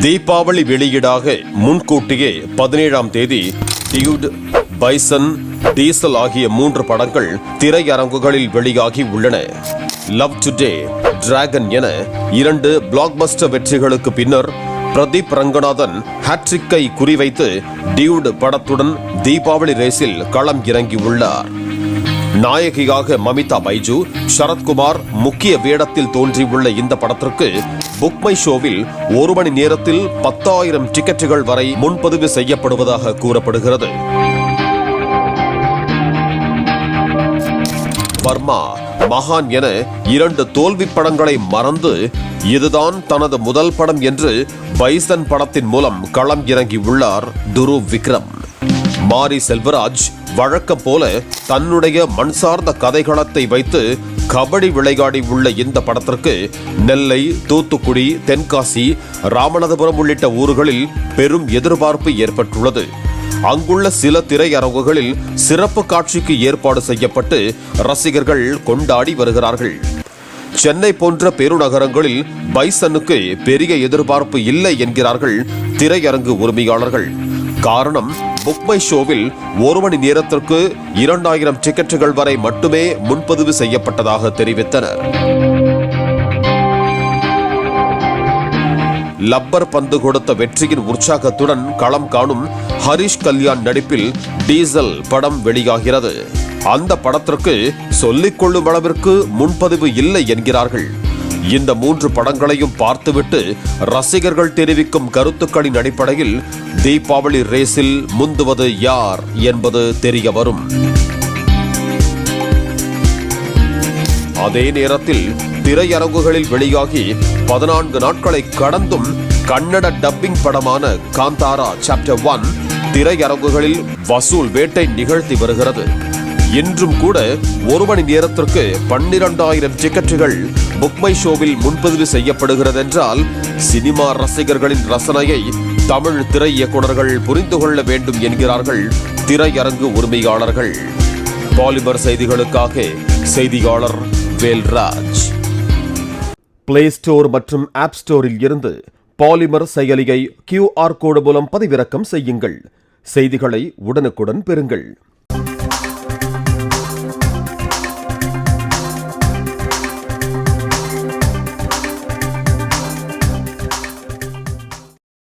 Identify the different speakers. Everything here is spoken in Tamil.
Speaker 1: தீபாவளி வெளியீடாக முன்கூட்டியே 17ஆம் தேதி டியூட், பைசன், டீசல் ஆகிய 3 படங்கள் திரையரங்குகளில் வெளியாகி உள்ளன. லவ் டுடே, டிராகன் என 2 பிளாக்பஸ்டர் வெற்றிகளுக்கு பின்னர் பிரதீப் ரங்கநாதன் ஹாட்ரிக்கை குறிவைத்து டியூட் படத்துடன் தீபாவளி ரேஸில் களம் இறங்கியுள்ளார். நாயகியாக மமிதா பைஜு, சரத்குமார் முக்கிய வேடத்தில் தோன்றியுள்ள இந்த படத்திற்கு புக் மை ஷோவில் 1 மணி நேரத்தில் 10,000 டிக்கெட்டுகள் வரை முன்பதிவு செய்யப்படுவதாக கூறப்படுகிறது. வர்மா, மகான் என 2 தோல்வி படங்களை மறந்து இதுதான் தனது முதல் படம் என்று பைசன் படத்தின் மூலம் களம் இறங்கியுள்ளார் துருவ் விக்ரம். மாரி செல்வராஜ் வழக்கம் போல தன்னுடைய மண் சார்ந்த கதைகளத்தை வைத்து கபடி விளையாடி உள்ள இந்த படத்திற்கு நெல்லை, தூத்துக்குடி, தென்காசி, ராமநாதபுரம் உள்ளிட்ட ஊர்களில் பெரும் எதிர்பார்ப்பு ஏற்பட்டுள்ளது. அங்குள்ள சில திரையரங்குகளில் சிறப்பு காட்சிக்கு ஏற்பாடு செய்யப்பட்டு ரசிகர்கள் கொண்டாடி வருகிறார்கள். சென்னை போன்ற பெருநகரங்களில் பைசனுக்கு பெரிய எதிர்பார்ப்பு இல்லை என்கிறார்கள் திரையரங்கு உரிமையாளர்கள். காரணம், புக் மை ஷோவில் 1 மணி நேரத்திற்கு 2,000 டிக்கெட்டுகள் வரை மட்டுமே முன்பதிவு செய்யப்பட்டதாக தெரிவித்தனர். லப்பர் பந்து கொடுத்த வெற்றியின் உற்சாகத்துடன் களம் காணும் ஹரிஷ் கல்யாண் நடிப்பில் டீசல் படம் வெளியாகிறது. அந்த படத்திற்கு சொல்லிக் கொள்ளும் அளவிற்கு முன்பதிவு இல்லை என்கிறார்கள். இந்த 3 படங்களையும் பார்த்துவிட்டு ரசிகர்கள் தெரிவிக்கும் கருத்துக்களின் அடிப்படையில் தீபாவளி ரேஸில் முந்துவது யார் என்பது தெரிய வரும். அதே நேரத்தில் திரையரங்குகளில் வெளியாகி 14 நாட்களை கடந்தும் கன்னட டப்பிங் படமான காந்தாரா சாப்டர் 1 திரையரங்குகளில் வசூல் வேட்டை நிகழ்த்தி வருகிறது. இன்றும் கூட 1 மணி நேரத்திற்கு 12,000 டிக்கெட்டுகள் புக் மை ஷோவில் முன்பதிவு செய்யப்படுகிறது என்றால் சினிமா ரசிகர்களின் ரசனையை தமிழ் திரை இயக்குநர்கள் புரிந்து கொள்ள வேண்டும் என்கிறார்கள் திரையரங்கு உரிமையாளர்கள். பாலிமர் செய்திகளுக்காக செய்தியாளர் வேல்ராஜ். பிளே ஸ்டோர் மற்றும் ஆப் ஸ்டோரில் இருந்து பாலிமர் செயலியை QR கோடு மூலம் பதிவிறக்கம் செய்யுங்கள். செய்திகளை உடனுக்குடன் பெறுங்கள்.